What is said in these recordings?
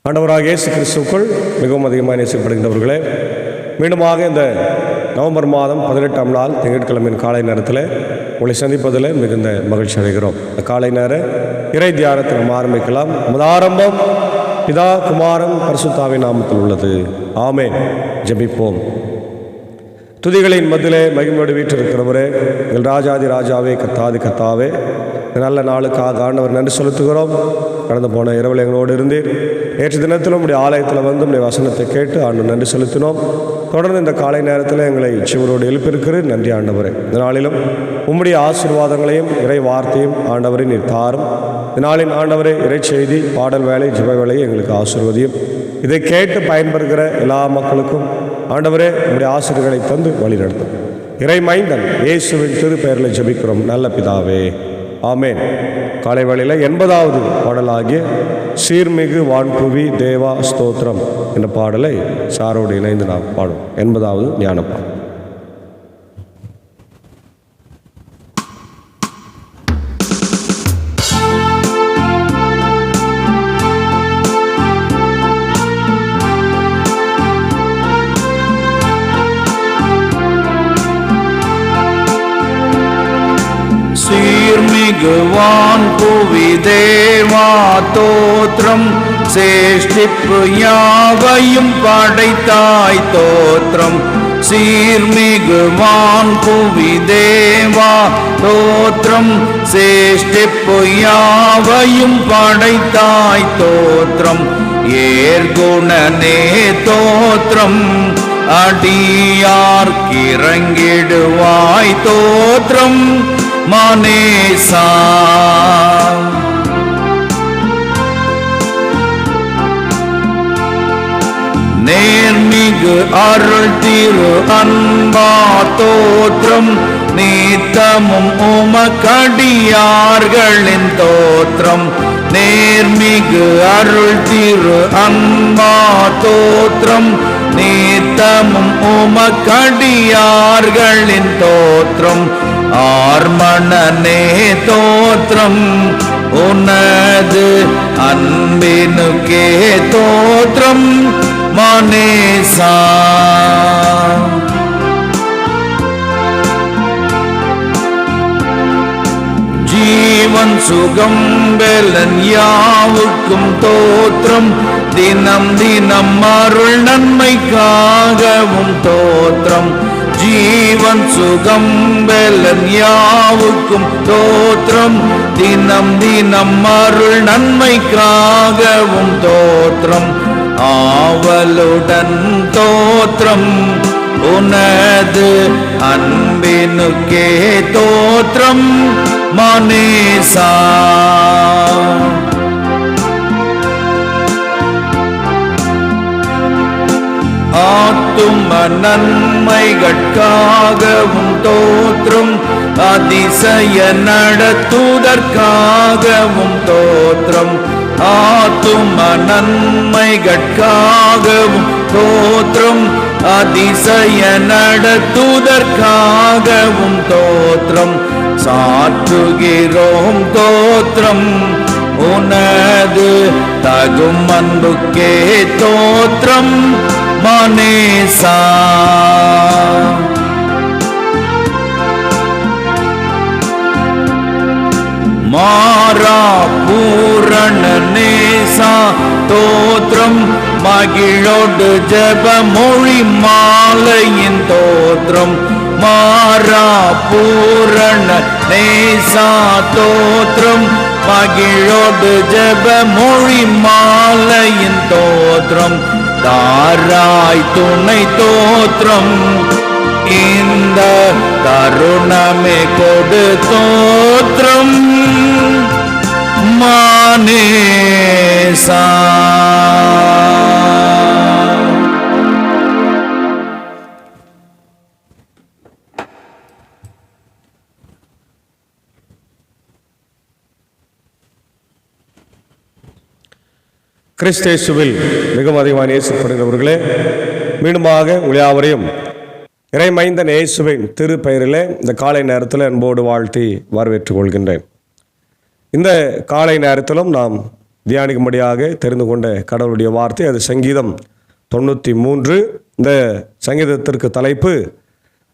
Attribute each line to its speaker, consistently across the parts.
Speaker 1: ஆண்டவராகிய இயேசு கிறிஸ்துவுக்குள் மிகவும் அதிகமாக நேசிக்கப்படுகின்றவர்களே, மீண்டுமாக இந்த நவம்பர் மாதம் 18ஆம் நாள் திங்கட்கிழமையின் காலை நேரத்தில் உங்களை சந்திப்பதில் மிகுந்த மகிழ்ச்சி அடைகிறோம். இந்த காலை நேர இறை தியானத்தை நாம் ஆரம்பிக்கலாம். ஆரம்பம் பிதா குமாரன் பரிசுத்தாவின் நாமத்தில் உள்ளது. ஆமென். ஜெபிப்போம். துதிகளின் மத்தியிலே மகிமையோடு வீற்றிருக்கிறவரே, எங்கள் ராஜாதி ராஜாவே, கத்தாதி கத்தாவே, நல்ல நாளுக்காக ஆண்டவர் நன்றி செலுத்துகிறோம். கடந்து போன இரவில் எங்களோடு இருந்தீர். நேற்று தினத்திலும் உடைய ஆலயத்தில் வந்து உடைய வசனத்தை கேட்டு ஆண்டு நன்றி செலுத்தினோம். தொடர்ந்து இந்த காலை நேரத்தில் எங்களை சிவரோடு எழுப்பியிருக்கிறீர். நன்றி ஆண்டவரே. இந்த நாளிலும் உம்முடைய ஆசீர்வாதங்களையும் இறை வார்த்தையும் ஆண்டவரை நீர் தாரும். இதனாலின் ஆண்டவரே, இறை செய்தி, பாடல் வேலை, ஜெப வேலையை எங்களுக்கு ஆசீர்வதியும். இதை கேட்டு பயன்பெறுகிற எல்லா மக்களுக்கும் ஆண்டவரே உம்முடைய ஆசீர்வாதங்களை தந்து வழி நடத்தும். இறை மைந்தன் இயேசுவின் திருப்பெயரில் ஜெபிக்கிறோம் நல்ல பிதாவே, ஆமென். காலை வேளையில் 80வது பாடலாகிய சீர்மிகு வான்புவி தேவா ஸ்தோத்திரம் என்ற பாடலை சாரோடு இணைந்து நாம் பாடும். 80வது ஞானப்பாடல்.
Speaker 2: சீர்மிகுவான் புவி தேவா தோத்திரம், சேஷ்டிப்பு யாவையும் படைத்தாய் தோத்திரம். சீர்மிகுவான் புவி தேவா தோத்திரம், சேஷ்டிப்பு யாவையும் படைத்தாய் தோத்திரம். ஏர்குணனே தோத்திரம், அடியார்க்கிறங்கிடுவாய் தோத்திரம். மனேசா நேர்மிகு அருள் திரு அன்பா தோத்திரம், நீத்தமும் உமக்கடியார்களின் தோத்திரம். நேர்மிகு அருள் திரு அன்பா தோத்திரம், நீத்தமும் உமக்கடியார்களின் தோத்திரம். ஆர்மணனே தோத்திரம், உனது அன்பினுக்கே தோத்திரம். மனேசா ஜீவன் சுகம் பெலன் யாவுக்கும் தோத்திரம். தினம் தினம் அருள் நன்மைக்காகவும் தோத்திரம். ஜீவன் சுகம் பெலன் யாவுக்கும் தோத்திரம். தினம் தினம் அருள் நன்மைக்காகவும் தோத்திரம். ஆவலுடன் தோத்திரம், உனது அன்பினுக்கே தோத்திரம். மனேசா ஆத்தும நன்மைகட்காகவும் தோத்திரம். அதிசய நடத்துதற்காகவும் தோத்திரம். ஆத்தும நன்மைகட்காகவும் தோத்திரம். அதிசய நடத்துதற்காகவும் தோத்திரம். சாற்றுகிறோம் தோத்திரம், உனது தகும் அன்புக்கே தோத்திரம். மனேசா மாறா பூரண நேசா தோத்திரம். மகிழோடு ஜெப மொழி மாலையின் தோத்திரம். மாறா பூரண நேசா தோத்திரம். மகிழோடு ஜெப மொழி மாலையின் தோத்திரம். தாராய் துணை தோத்திரம், இந்த தருணமே கொடு தோத்திரம். மனேசா
Speaker 1: கிறிஸ்தேசுவில் மிகவும் அதிகமாக நேசிக்கப்படுகிறவர்களே, மீண்டுமாக உங்கள் யாவரையும் இறைமைந்தன் இயேசுவின் திருப்பெயரிலே இந்த காலை நேரத்தில் அன்போடு வாழ்த்தி வரவேற்றுக் கொள்கின்றேன். இந்த காலை நேரத்திலும் நாம் தியானிக்கும்படியாக தெரிந்து கொண்ட கடவுளுடைய வார்த்தை. அது சங்கீதம் 93. இந்த சங்கீதத்திற்கு தலைப்பு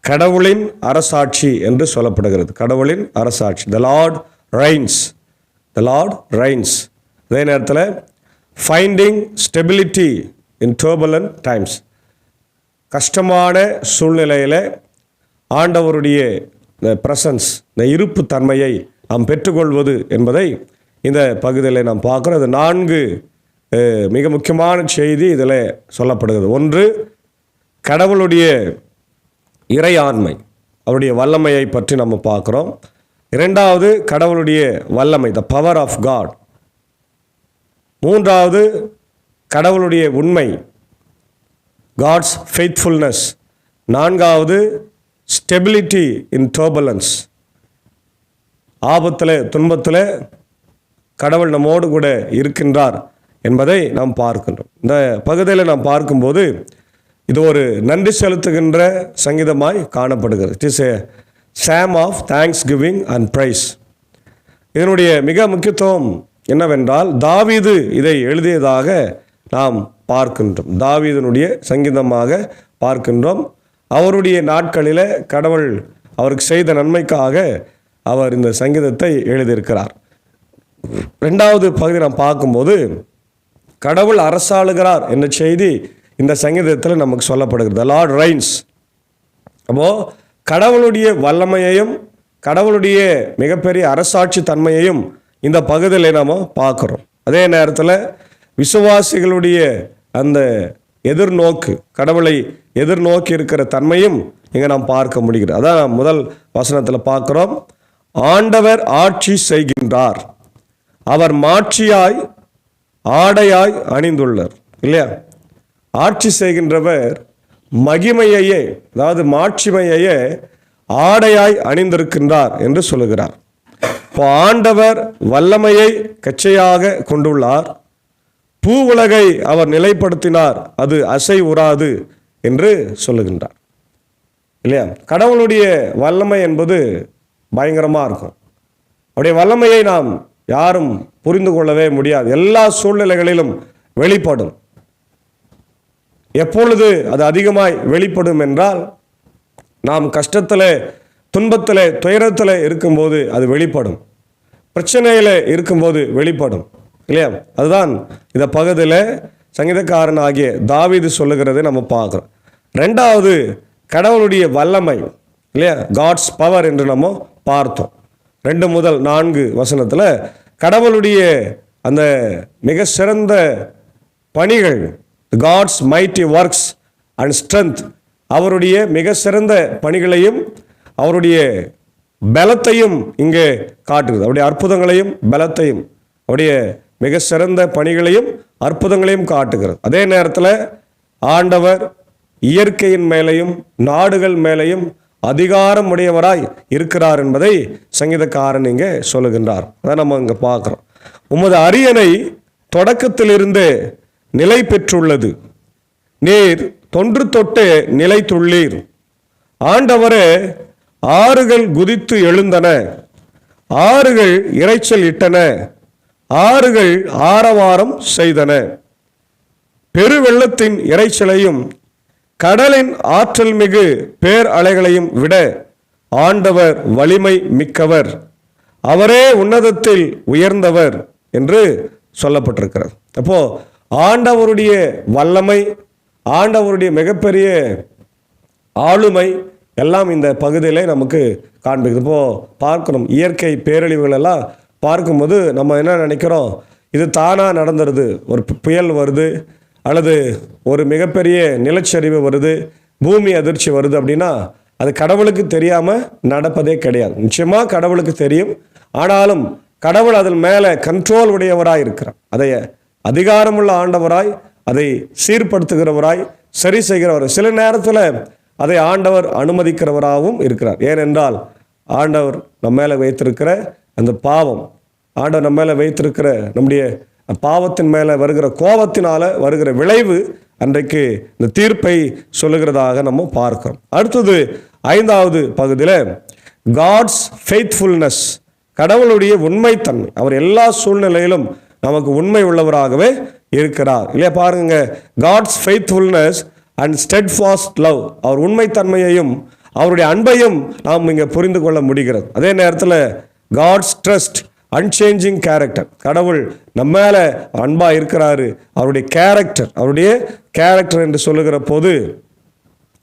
Speaker 1: கடவுளின் அரசாட்சி என்று சொல்லப்படுகிறது. கடவுளின் அரசாட்சி. The Lord reigns. The Lord reigns. அதே நேரத்தில் finding stability in turbulent times. கஷ்டமான சூழ்நிலையில் ஆண்டவருடைய இந்த பிரசன்ஸ், இந்த இருப்பு தன்மையை நாம் பெற்றுக்கொள்வது என்பதை இந்த பகுதியில் நாம் பார்க்குறோம். அது 4 மிக முக்கியமான செய்தி இதில் சொல்லப்படுகிறது. ஒன்று, கடவுளுடைய இறையாண்மை, அவருடைய வல்லமையை பற்றி நம்ம பார்க்குறோம். இரண்டாவது, கடவுளுடைய வல்லமை, த பவர் ஆஃப் காட். மூன்றாவது, கடவுளுடைய உண்மை, காட்ஸ் ஃபெய்த்ஃபுல்னஸ். நான்காவது, ஸ்டெபிலிட்டி இன் டர்புலன்ஸ். ஆபத்தில், துன்பத்தில் கடவுள் நம்மோடு கூட இருக்கின்றார் என்பதை நாம் பார்க்கின்றோம். இந்த பகுதியில் நாம் பார்க்கும்போது இது ஒரு நன்றி செலுத்துகின்ற சங்கீதமாய் காணப்படுகிறது. It is a psalm of thanksgiving and praise. இதனுடைய மிக முக்கியத்துவம் என்னவென்றால், தாவீது இதை எழுதியதாக நாம் பார்க்கின்றோம். தாவீதனுடைய சங்கீதமாக பார்க்கின்றோம். அவருடைய நாட்களில் கடவுள் அவருக்கு செய்த நன்மைக்காக அவர் இந்த சங்கீதத்தை எழுதியிருக்கிறார். 2வது பகுதி நாம் பார்க்கும்போது கடவுள் அரசாளுகிறார் என்ற செய்தி இந்த சங்கீதத்தில் நமக்கு சொல்லப்படுகிறது. The Lord reigns. அப்போது கடவுளுடைய வல்லமையையும் கடவுளுடைய மிகப்பெரிய அரசாட்சி தன்மையையும் இந்த பகுதியில் நாம் பார்க்குறோம். அதே நேரத்தில் விசுவாசிகளுடைய அந்த எதிர்நோக்கு, கடவுளை எதிர்நோக்கி இருக்கிற தன்மையும் இங்கே நாம் பார்க்க முடிகிறது. அதான் நாம் முதல் வசனத்தில் பார்க்குறோம். ஆண்டவர் ஆட்சி செய்கின்றார், அவர் மாட்சியாய் ஆடையாய் அணிந்துள்ளார். இல்லையா? ஆட்சி செய்கின்றவர் மகிமையையே, அதாவது மாட்சிமையையே ஆடையாய் அணிந்திருக்கின்றார் என்று சொல்லுகிறார். இப்போ ஆண்டவர் வல்லமையை கச்சையாக கொண்டுள்ளார், பூ உலகை அவர் நிலைப்படுத்தினார், அது அசை உறாது என்று சொல்லுகின்றார். இல்லையா? கடவுளுடைய வல்லமை என்பது பயங்கரமாக இருக்கும். அவருடைய வல்லமையை நாம் யாரும் புரிந்து கொள்ளவே முடியாது. எல்லா சூழ்நிலைகளிலும் வெளிப்படும். எப்பொழுது அது அதிகமாய் வெளிப்படும் என்றால், நாம் கஷ்டத்தில், துன்பத்தில், துயரத்தில் இருக்கும்போது அது வெளிப்படும். பிரச்சனையில் இருக்கும்போது வெளிப்படும். இல்லையா? அதுதான் இந்த பகுதியில் சங்கீதக்காரன் ஆகிய தாவீது சொல்லுகிறதை நம்ம பார்க்குறோம். 2வது, கடவுளுடைய வல்லமை. இல்லையா? காட்ஸ் பவர் என்று நம்ம பார்த்தோம். 2 முதல் 4 வசனத்தில் கடவுளுடைய அந்த மிக சிறந்த பணிகள், God's mighty works and strength, அவருடைய மிக சிறந்த பணிகளையும் அவருடைய பலத்தையும் இங்கே காட்டுகிறது. அவருடைய அற்புதங்களையும் பலத்தையும், அவருடைய மிக சிறந்த பணிகளையும் அற்புதங்களையும் காட்டுகிறது. அதே நேரத்தில் ஆண்டவர் இயற்கையின் மேலையும் நாடுகள் மேலையும் அதிகாரம் உடையவராய் இருக்கிறார் என்பதை சங்கீதக்காரன் இங்கே சொல்லுகின்றார். அதை நம்ம இங்கே பார்க்குறோம். உமது அரியணை தொடக்கத்திலிருந்து நிலை பெற்றுள்ளது, நீர் தொன்று தொட்டு நிலைத்துள்ளீர். ஆண்டவரே, ஆறுகள் குதித்து எழுந்தன, ஆறுகள் இரைச்சல் இட்டன, ஆறுகள் ஆரவாரம் செய்தன. பெருவெள்ளத்தின் இரைச்சலையும் கடலின் ஆற்றல் மிகு பேர் அலைகளையும் விட ஆண்டவர் வலிமை மிக்கவர், அவரே உன்னதத்தில் உயர்ந்தவர் என்று சொல்லப்பட்டிருக்கிறது. அப்போ ஆண்டவருடைய வல்லமை, ஆண்டவருடைய மிகப்பெரிய ஆளுமை எல்லாம் இந்த பகுதியில் நமக்கு காண்பிக்குது. இப்போது பார்க்கணும், இயற்கை பேரழிவுகள் எல்லாம் பார்க்கும்போது நம்ம என்ன நினைக்கிறோம், இது தானாக நடந்துடுது. ஒரு புயல் வருது, அல்லது ஒரு மிகப்பெரிய நிலச்சரிவு வருது, பூமி அதிர்ச்சி வருது அப்படின்னா அது கடவுளுக்கு தெரியாமல் நடப்பதே கிடையாது. நிச்சயமாக கடவுளுக்கு தெரியும். ஆனாலும் கடவுள் அதன் மேலே கண்ட்ரோல் உடையவராய் இருக்கிறார். அதை அதிகாரமுள்ள ஆண்டவராய், அதை சீர்படுத்துகிறவராய், சரி செய்கிறவர். சில நேரத்தில் அதை ஆண்டவர் அனுமதிக்கிறவராகவும் இருக்கிறார். ஏனென்றால் ஆண்டவர் நம்ம மேலே வைத்திருக்கிற அந்த பாவம், ஆண்டவர் நம்ம மேலே வைத்திருக்கிற நம்முடைய பாவத்தின் மேலே வருகிற கோபத்தினால வருகிற விளைவு அன்றைக்கு இந்த தீர்ப்பை சொல்லுகிறதாக நம்ம பார்க்கிறோம். அடுத்தது 5வது பகுதியில் காட்ஸ் ஃபெய்த்ஃபுல்னஸ், கடவுளுடைய உண்மைத்தன்மை. அவர் எல்லா சூழ்நிலையிலும் நமக்கு உண்மை உள்ளவராகவே இருக்கிறார் இல்லையா? பாருங்க, God's faithfulness and steadfast love, அவர் உண்மைத்தன்மையையும் அவருடைய அன்பையும் நாம் இங்கே புரிந்து கொள்ள முடிகிறது. அதே நேரத்தில் காட்ஸ் ட்ரஸ்ட் அன்சேஞ்சிங் கேரக்டர், கடவுள் நம்ம மேலே அன்பாக இருக்கிறாரு. அவருடைய கேரக்டர் என்று சொல்லுகிற போது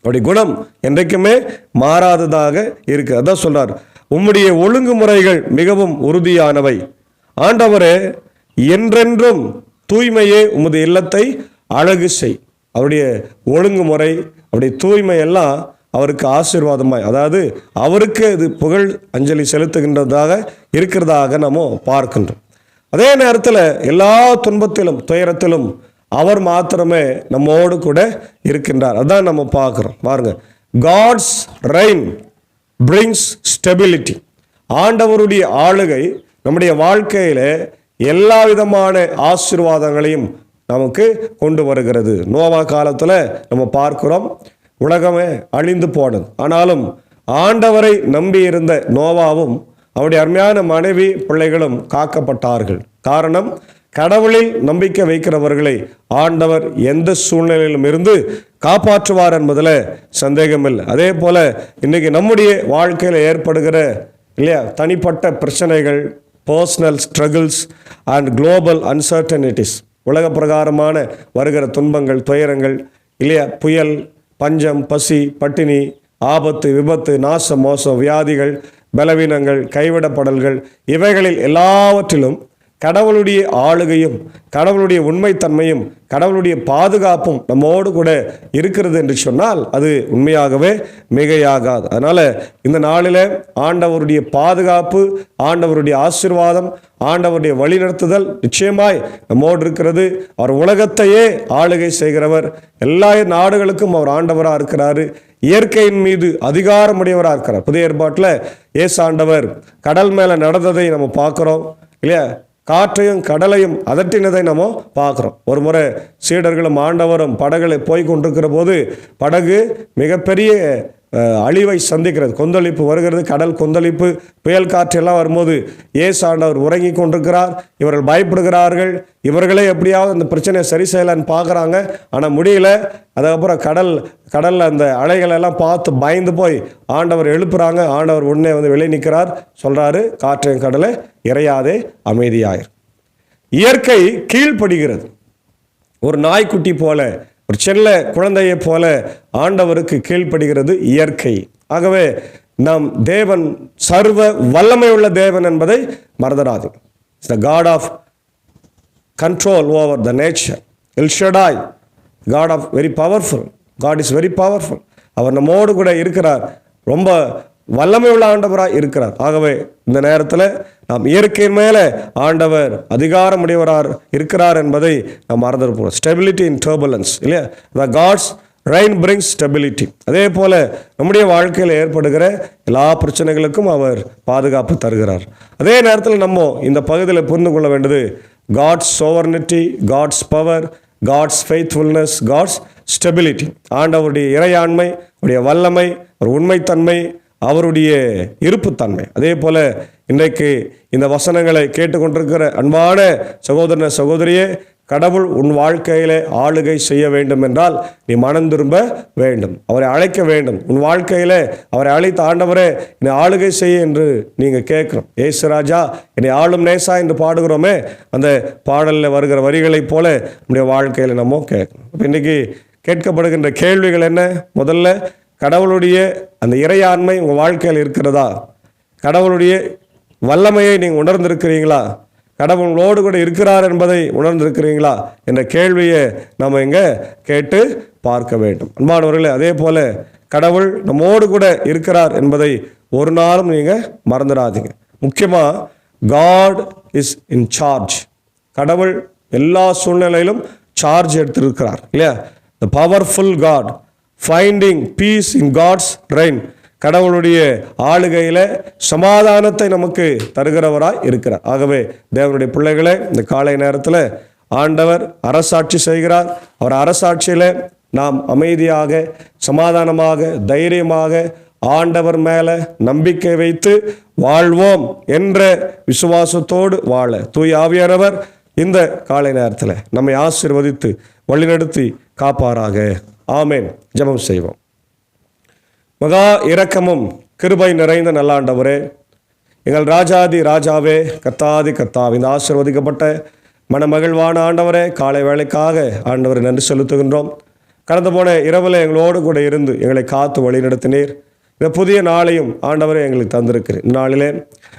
Speaker 1: அவருடைய குணம் என்றைக்குமே மாறாததாக இருக்கு. அதான் சொல்றார், உம்முடைய ஒழுங்குமுறைகள் மிகவும் உறுதியானவை. ஆண்டவரே, என்றென்றும் தூய்மையே உமது இல்லத்தை அழகு செய். அவருடைய ஒழுங்குமுறை, அவருடைய தூய்மை எல்லாம் அவருக்கு ஆசீர்வாதமாய், அதாவது அவருக்கு அது புகழ் அஞ்சலி செலுத்துகின்றதாக இருக்கிறதாக நம்ம பார்க்கின்றோம். அதே நேரத்தில் எல்லா துன்பத்திலும் துயரத்திலும் அவர் மாத்திரமே நம்மோடு கூட இருக்கின்றார். அதான் நம்ம பார்க்குறோம். பாருங்க, காட்ஸ் ரெயின் பிரிங்ஸ் ஸ்டெபிலிட்டி. ஆண்டவருடைய ஆளுகை நம்முடைய வாழ்க்கையில் எல்லா விதமான ஆசீர்வாதங்களையும் நமக்கு கொண்டு வருகிறது. நோவா காலத்தில் நம்ம பார்க்கிறோம், உலகமே அழிந்து போனது. ஆனாலும் ஆண்டவரை நம்பி இருந்த நோவாவும் அவருடைய அருமையான மனைவி பிள்ளைகளும் காக்கப்பட்டார்கள். காரணம், கடவுளில் நம்பிக்கை வைக்கிறவர்களை ஆண்டவர் எந்த சூழ்நிலையிலும் இருந்து காப்பாற்றுவார் என்பதில் சந்தேகமில்லை. அதே போல இன்னைக்கு நம்முடைய வாழ்க்கையில் ஏற்படுகிற இல்லையா தனிப்பட்ட பிரச்சனைகள், personal struggles and global uncertainties, உலக பிரகாரமான வருகிற துன்பங்கள், துயரங்கள் இல்லையா, புயல், பஞ்சம், பசி, பட்டினி, ஆபத்து, விபத்து, நாசம், மோசம், வியாதிகள், பலவீனங்கள், கைவிடப்படல்கள், இவைகளில் எல்லாவற்றிலும் கடவுளுடைய ஆளுகையும் கடவுளுடைய உண்மைத்தன்மையும் கடவுளுடைய பாதுகாப்பும் நம்மோடு கூட இருக்கிறது என்று சொன்னால் அது உண்மையாகவே மிகையாகாது. அதனால் இந்த நாளில் ஆண்டவருடைய பாதுகாப்பு, ஆண்டவருடைய ஆசீர்வாதம், ஆண்டவருடைய வழிநடத்துதல் நிச்சயமாய் நம்மோடு இருக்கிறது. அவர் உலகத்தையே ஆளுகை செய்கிறவர். எல்லா நாடுகளுக்கும் அவர் ஆண்டவராக இருக்கிறாரு. இயற்கையின் மீது அதிகாரமுடையவராக இருக்கிறார். புதிய ஏற்பாட்டில் இயேசு ஆண்டவர் கடல் மேலே நடந்ததை நம்ம பார்க்குறோம் இல்லையா? காற்றையும் கடலையும் அதட்டினதை நம்ம பார்க்குறோம். ஒரு முறை சீடர்களும் ஆண்டவரும் படகுல போய் கொண்டிருக்கிற போது படகு மிகப்பெரிய அழிவை சந்திக்கிறது. கொந்தளிப்பு வருகிறது, கடல் கொந்தளிப்பு, புயல் காற்றெல்லாம் வரும்போது இயேசு ஆண்டவர் உறங்கி கொண்டிருக்கிறார். இவர்கள் பயப்படுகிறார்கள். இவர்களே எப்படியாவது அந்த பிரச்சனையை சரி செய்யலான்னு பார்க்குறாங்க. ஆனால் முடியல. அதுக்கப்புறம் கடலில் அந்த அலைகள் எல்லாம் பார்த்து பயந்து போய் ஆண்டவர் எழுப்புறாங்க. ஆண்டவர் உடனே வெளியே நிற்கிறார், சொல்கிறாரு, காற்றையும் கடலை இறையாதே, அமைதியாயிரு. இயற்கை கீழ்ப்படுகிறது. ஒரு நாய்க்குட்டி போல, ஒரு செல்ல குழந்தையை போல ஆண்டவருக்கு கீழ்ப்படுகிறது இயற்கை. ஆகவே நாம் தேவன் சர்வ வல்லமை உள்ள தேவன் என்பதை மறந்துடாது. It's the God of control over the nature. El Shaddai, God of very powerful. God is very powerful. அவர் நம்மோடு கூட இருக்கிறார். ரொம்ப வல்லமை உள்ள ஆண்டவராக இருக்கிறார். ஆகவே இந்த நேரத்தில் நாம் இயற்கையின் மேலே ஆண்டவர் அதிகாரமுடையவராக இருக்கிறார் என்பதை நாம் மறந்துருப்போம். ஸ்டெபிலிட்டி இன் டர்புலன்ஸ் இல்லையா? The gods rain brings stability. அதே போல் நம்முடைய வாழ்க்கையில் ஏற்படுகிற எல்லா பிரச்சனைகளுக்கும் அவர் பாதுகாப்பு தருகிறார். அதே நேரத்தில் நம்ம இந்த பகுதியில் புரிந்து கொள்ள வேண்டியது God's sovereignty, God's power, God's faithfulness, God's stability. ஆண்டவருடைய இறையாண்மை, அவருடைய வல்லமை, ஒரு உண்மைத்தன்மை, அவருடைய இருப்புத்தன்மை. அதே போல் இன்றைக்கு இந்த வசனங்களை கேட்டுக்கொண்டிருக்கிற அன்பான சகோதரன சகோதரியே, கடவுள் உன் வாழ்க்கையிலே ஆளுகை செய்ய வேண்டும் என்றால் நீ மனம் திரும்ப வேண்டும், அவரை அழைக்க வேண்டும். உன் வாழ்க்கையில் அவரை அழைத்த ஆண்டவரே என்னை ஆளுகை செய்ய என்று நீங்கள் கேட்குறோம். ஏசு ராஜா என்னை ஆளும் நேசா என்று பாடுகிறோமே, அந்த பாடலில் வருகிற வரிகளைப் போல நம்முடைய வாழ்க்கையில் நம்ம கேட்கணும். இப்போ இன்றைக்கி கேட்கப்படுகின்ற கேள்விகள் என்ன? முதல்ல, கடவுளுடைய அந்த இறையாண்மை உங்கள் வாழ்க்கையில் இருக்கிறதா? கடவுளுடைய வல்லமையை நீங்கள் உணர்ந்திருக்கிறீங்களா? கடவுளோடு கூட இருக்கிறார் என்பதை உணர்ந்திருக்கிறீங்களா என்ற கேள்வியை நம்ம இங்கே கேட்டு பார்க்க வேண்டும். அன்பானவர்களே, அதே போல் கடவுள் நம்மோடு கூட இருக்கிறார் என்பதை ஒரு நாளும் நீங்கள் மறந்துடாதீங்க. முக்கியமாக காட் இஸ் இன் சார்ஜ். கடவுள் எல்லா சூழ்நிலையிலும் சார்ஜ் எடுத்திருக்கிறார் இல்லையா? The powerful God, finding peace in God's reign. கடவுளுடைய ஆளுகையில் சமாதானத்தை நமக்கு தருகிறவராய் இருக்கிறார். ஆகவே தேவனுடைய பிள்ளைகளே, இந்த காலை நேரத்தில் ஆண்டவர் அரசாட்சி செய்கிறார். அவர் அரசாட்சியில் நாம் அமைதியாக, சமாதானமாக, தைரியமாக ஆண்டவர் மேலே நம்பிக்கை வைத்து வாழ்வோம் என்ற விசுவாசத்தோடு வாழ தூய ஆவியானவர் இந்த காலை நேரத்தில் நம்மை ஆசீர்வதித்து வழிநடத்தி காப்பாராக. ஆமேன். ஜெபம் செய்வோம். மகா இரக்கமும் கிருபை நிறைந்த நல்ல ஆண்டவரே, எங்கள் ராஜாதி ராஜாவே, கர்த்தாதி கர்த்தாவே, இந்த ஆசீர்வதிக்கப்பட்ட மனமகிழ்வான ஆண்டவரே, காலை வேளைக்காக ஆண்டவரை நன்றி செலுத்துகின்றோம். கடந்து போன இரவில் எங்களோடு கூட இருந்து எங்களை காத்து வழிநடத்தினீர். இந்த புதிய நாளையும் ஆண்டவரை எங்களுக்கு தந்திருக்கிறேன். இந்நாளிலே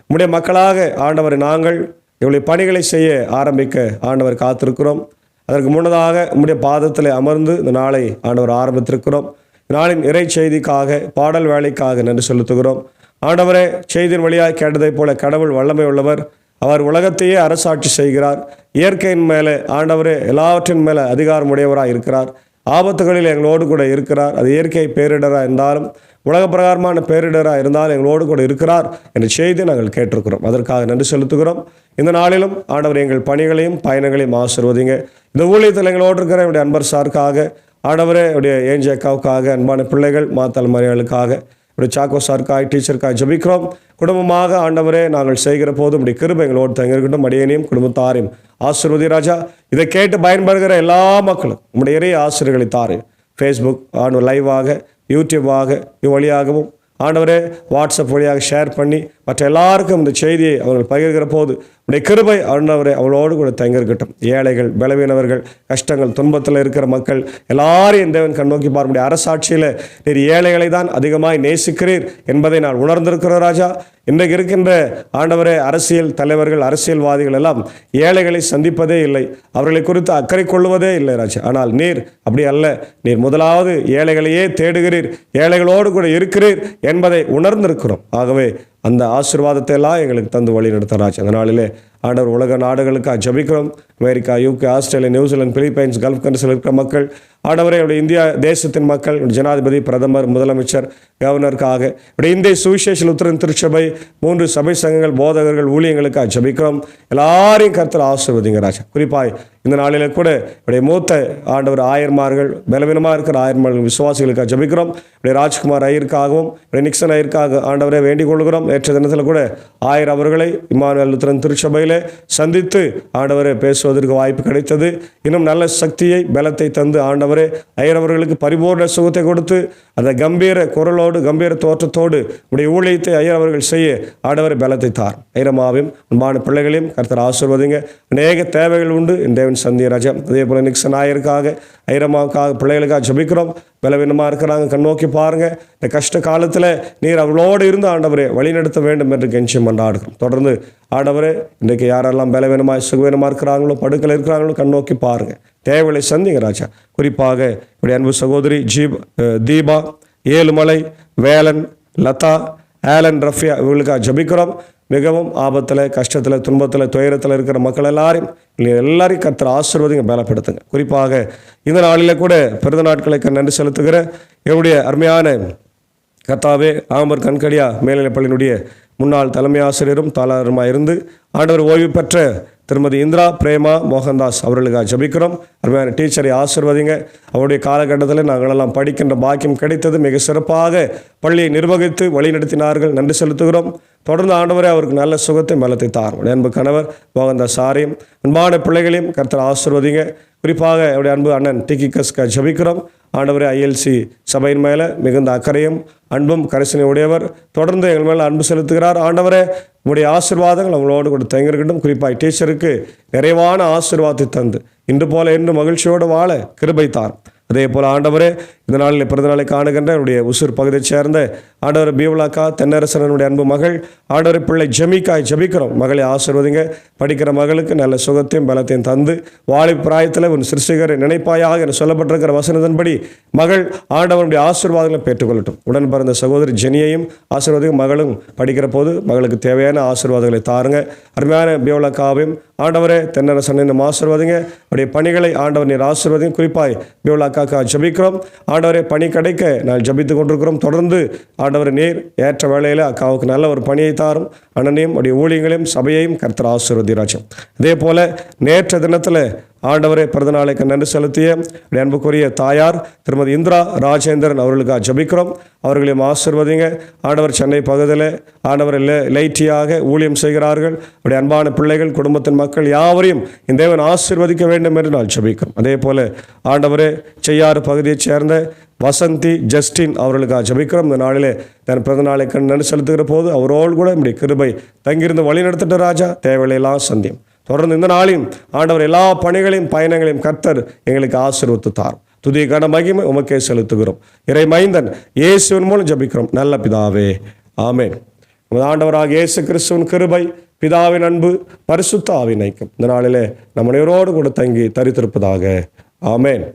Speaker 1: உம்முடைய மக்களாக ஆண்டவரை நாங்கள் எங்களுடைய பணிகளை செய்ய ஆரம்பிக்க ஆண்டவர் காத்திருக்கிறோம். அதற்கு முன்னதாக உம்முடைய பாதத்தில் அமர்ந்து இந்த நாளை ஆண்டவர் ஆரம்பித்திருக்கிறோம். நாளின் இறை செய்திக்காக, பாடல் வேலைக்காக நன்றி செலுத்துகிறோம். ஆண்டவரே, செய்தியின் வழியாக கேட்டதைப் போல கடவுள் வல்லமை உள்ளவர். அவர் உலகத்தையே அரசாட்சி செய்கிறார். இயற்கையின் மேலே ஆண்டவரே எல்லாவற்றின் மேலே அதிகாரம் உடையவராக இருக்கிறார். ஆபத்துகளில் எங்களோடு கூட இருக்கிறார். அது இயற்கை பேரிடராக இருந்தாலும் உலக பிரகாரமான பேரிடராக இருந்தாலும் எங்களோடு கூட இருக்கிறார் என்ற செய்தி நாங்கள் கேட்டிருக்கிறோம். அதற்காக நன்றி செலுத்துகிறோம். இந்த நாளிலும் ஆண்டவர் எங்கள் பணிகளையும் பயணங்களையும் ஆசீர்வதிங்க. இந்த ஊழியத்தில் எங்களோடு இருக்கிற என்னுடைய அன்பர் சாருக்காக, ஆண்டவரே என்னுடைய ஏஞ்சி அக்காவுக்காக, அன்பான பிள்ளைகள் மாத்தாள் மரியாளுக்காக, இப்படி சாக்கோ சார்க்காய் டீச்சருக்காய் ஜபிக்கிறோம். குடும்பமாக ஆண்டவரே நாங்கள் செய்கிற போது இப்படி கிருபை எங்களோடு தங்கியிருக்கட்டும். அடியனையும் குடும்பத்தாரையும் ஆசீர்வதி ராஜா. இதை கேட்டு பயன்படுகிற எல்லா மக்களும் உங்களுடைய இறை ஆசிரியர்களை தாரு. ஃபேஸ்புக் லைவாக, யூடியூபாக இவ்வழியாகவும் ஆண்டவரே வாட்ஸ்அப் வழியாக ஷேர் பண்ணி மற்ற எல்லாருக்கும் இந்த செய்தியை அவர்கள் பகிர்கிற போது உடைய கிருபை ஆண்டவரே அவளோடு கூட தங்கியிருக்கட்டும். ஏழைகள், பலவீனவர்கள், கஷ்டங்கள், துன்பத்தில் இருக்கிற மக்கள் எல்லாரையும் தேவன் கண்ணோக்கி பார்க்க அரசாட்சியில் நீர் ஏழைகளை தான் அதிகமாய் நேசிக்கிறீர் என்பதை நான் உணர்ந்திருக்கிறோம் ராஜா. இன்றைக்கு இருக்கின்ற ஆண்டவரே அரசியல் தலைவர்கள், அரசியல்வாதிகள் எல்லாம் ஏழைகளை சந்திப்பதே இல்லை, அவர்களை குறித்து அக்கறை கொள்வதே இல்லை ராஜா. ஆனால் நீர் அப்படி அல்ல. நீர் முதலாவது ஏழைகளையே தேடுகிறீர், ஏழைகளோடு கூட இருக்கிறீர் என்பதை உணர்ந்திருக்கிறோம். ஆகவே அந்த ஆசீர்வாதத்தை எல்லாம் எங்களுக்கு தந்து வழி நடத்துகிறாச்சு. அந்த நாளிலே ஆண்டவர் உலக நாடுகளுக்காக ஜபிக்கிறோம். America, UK, Australia, New Zealand, Philippines, gulf கண்ட்ரிஸில் இருக்கிற மக்கள், ஆண்டவரே என்னுடைய இந்தியா தேசத்தின் மக்கள், ஜனாதிபதி, பிரதமர், முதலமைச்சர், கவர்னருக்காக, இப்படி இந்திய சுவிசேஷ லுத்தரன் திருச்சபை, 3 சபை சங்கங்கள், போதகர்கள், ஊழியங்களுக்காக ஜபிக்கிறோம். எல்லாரையும் கர்த்தர் ஆசீர்வதிங்க ராஜா. குறிப்பாய் இந்த நாளில் கூட இப்படி மூத்த ஆண்டவர் ஆயர்மார்கள், பலவீனமாக இருக்கிற ஆயர்மார்கள், விசுவாசிகளுக்காக ஜபிக்கிறோம். இப்படி ராஜ்குமார் ஐயருக்காகவும், இப்படி நிக்சன் ஐயருக்காக ஆண்டவரை வேண்டிக் கொள்கிறோம். நேற்று தினத்தில் கூட ஆயர் அவர்களை இம்மானுவேல் லுத்தரன் திருச்சபையில் சந்தித்து ஆண்டவரை பேசுவதற்கு வாய்ப்பு கிடைத்தது. இன்னும் நல்ல சக்தியை, பலத்தை தந்து ஆண்டவரே ஐயர் அவர்களுக்கு பரிபூர்ண சுகத்தை கொடுத்து அந்த கம்பீர குரலோடு, கம்பீர தோற்றத்தோடு உடைய ஊழியத்தை ஐயர் அவர்கள் செய்ய ஆண்டவரை பலத்தை தார். ஐரமாவையும் அன்பான பிள்ளைகளையும் கர்த்தர் ஆசீர்வதிங்க. அநேக தேவைகள் உண்டு இந்த தேவன் சந்திய ராஜா. அதே போல நிக்சன் ஆயருக்காக, ஐரமாவுக்காக, பிள்ளைகளுக்காக ஜபிக்கிறோம். பலவீனமாக இருக்கிறாங்க, கண்ணோக்கி பாருங்க. இந்த கஷ்ட காலத்தில் நீர் அவர்களோடு இருந்து ஆண்டவரே வழிநடத்த வேண்டும் என்று கெஞ்சி மன்றாடுகிறோம். தொடர்ந்து ஆண்டவரே இன்றைக்கு யாரெல்லாம் பலவீனமாக, சுகவீனமாக இருக்கிறாங்களோ, படுக்கையில் இருக்கிறாங்களோ கண்ணோக்கி பாருங்க, தேவைகளை சந்திங்க ராஜா. குறிப்பாக இப்படி அன்பு சகோதரி தீபா, ஏழுமலை, வேலன், லதா, ஆலன், ரஃபியா இவங்களுக்காக ஜபிக்கிறோம். மிகவும் ஆபத்தில், கஷ்டத்தில், துன்பத்தில், துயரத்தில் இருக்கிற மக்கள் எல்லாரையும் கர்த்தர் ஆசீர்வதிங்க, பலப்படுத்துங்க. குறிப்பாக இந்த நாளில் கூட பிறந்த நாட்களுக்கு நன்றி செலுத்துகிற என்னுடைய அருமையான கர்த்தாவே ஆம்பர் கண்கடியா மேல்நிலைப்பள்ளியினுடைய முன்னாள் தலைமை ஆசிரியரும் தாளருமாக இருந்து ஆண்டவர் ஓய்வு பெற்ற திருமதி இந்திரா பிரேமா மோகன்தாஸ் அவர்களுக்காக ஜபிக்கிறோம். அருமையான டீச்சரை ஆசீர்வதிங்க. அவருடைய காலகட்டத்தில் நாங்களெல்லாம் படிக்கின்ற பாக்கியம் கிடைத்தது. மிக சிறப்பாக பள்ளியை நிர்வகித்து வழிநடத்தினார்கள். நன்றி செலுத்துகிறோம். தொடர்ந்து ஆண்டவரே அவருக்கு நல்ல சுகத்தை பலத்தை தாரும். அன்பு கணவர் மோகன்தாஸ் சாரையும் அன்பான பிள்ளைகளையும் கர்த்தர் ஆசீர்வதிங்க. குறிப்பாக அவருடைய அன்பு அண்ணன் டிகிகஸ்க ஜபிக்கிறோம். ஆண்டவரே ஐஎல்சி சபையின் மேலே மிகுந்த அக்கறையும் அன்பும் கரிசனை உடையவர். தொடர்ந்து எங்கள் மேலே அன்பு செலுத்துகிறார். ஆண்டவரே உங்களுடைய ஆசீர்வாதங்கள் அவங்களோடு கூட தங்கியிருக்கட்டும். குறிப்பாக டீச்சருக்கு நிறைவான ஆசீர்வாதத்தை தந்து இன்று போல என்று மகிழ்ச்சியோடு வாழ கிருபை தார். அதே போல் ஆண்டவரே இந்த நாளில் பிறந்த நாளை காணுகின்ற என்னுடைய உசூர் பகுதியைச் சேர்ந்த ஆண்டவர் பீவலாக்கா தென்னரசனுடைய அன்பு மகள் ஆண்டவர் பிள்ளை ஜெமிக்காய் ஜபிக்கிறோம். மகளை ஆசீர்வதிங்க. படிக்கிற மகளுக்கு நல்ல சுகத்தையும் பலத்தையும் தந்து வாழை பிராயத்தில் உன் சிருஷ்டிகரை நினைப்பாயாக என சொல்லப்பட்டிருக்கிற வசனத்தின்படி மகள் ஆண்டவனுடைய ஆசீர்வாதங்களை பெற்றுக்கொள்ளட்டும். உடன் பிறந்த சகோதரி ஜெனியையும் ஆசீர்வாதிங்க. மகளும் படிக்கிற போது மகளுக்கு தேவையான ஆசீர்வாதங்களை தாருங்க. அருமையான பீவலாக்காவையும் ஆண்டவரே தென்னரசனும் ஆசீர்வாதிங்க. அவருடைய பணிகளை ஆண்டவர் நீர் ஆசீர்வாதிங்க. குறிப்பாய் பீவலாக்கா ஜபிக்கிறோம். ஆண்டவரை பணி கிடைக்க நான் ஜபித்து கொண்டிருக்கிறோம். தொடர்ந்து ஆண்டவர் நீர் ஏற்ற வேளையில் அக்காவுக்கு நல்ல ஒரு பணியை தாரும். அண்ணனையும் உடைய ஊழியங்களையும் சபையையும் கர்த்தர் ஆசீர்வதிராஜம். அதே போல நேற்று தினத்தில் ஆண்டவரே பிறந்த நாளைக்கு நன்றி செலுத்திய அன்புக்குரிய தாயார் திருமதி இந்திரா ராஜேந்திரன் அவர்களுக்காக ஜெபிக்கிறோம். அவர்களையும் ஆசீர்வதிங்க ஆண்டவர். சென்னை பகுதியில் ஆண்டவர் லைட்டியாக ஊழியம் செய்கிறார்கள். அவருடைய அன்பான பிள்ளைகள், குடும்பத்தின் மக்கள் யாவரையும் இந்த தேவன் ஆசீர்வதிக்க வேண்டும் என்று நான் ஜெபிக்கிறோம். அதே போல ஆண்டவரே செய்யாறு பகுதியைச் சேர்ந்த வசந்தி ஜஸ்டின் அவர்களுக்காக ஜெபிக்கிறோம். இந்த நாளிலே தன் பிறந்த நாளை நன்றி செலுத்துகிற போது அவரோடு கூட நம்முடைய கிருபை தங்கியிருந்து வழி நடத்திட்ட ராஜா. தேவையெல்லாம் சந்தியம். தொடர்ந்து இந்த நாளையும் ஆண்டவர் எல்லா பணிகளையும் பயணங்களையும் கர்த்தர் எங்களுக்கு ஆசீர்வதித்து தார். துதி கன மகிமை உமக்கே செலுத்துகிறோம். இறை மைந்தன் இயேசுவின் மூலம் ஜெபிக்கிறோம் நல்ல பிதாவே, ஆமென். நமது ஆண்டவராக இயேசு கிறிஸ்துவின் கிருபை, பிதாவின் அன்பு, பரிசுத்த ஆவியின் ஐக்கியம் இந்த நாளிலே நம்ம அனைவரோடு கூட தங்கி தரித்திருப்பதாக. ஆமென்.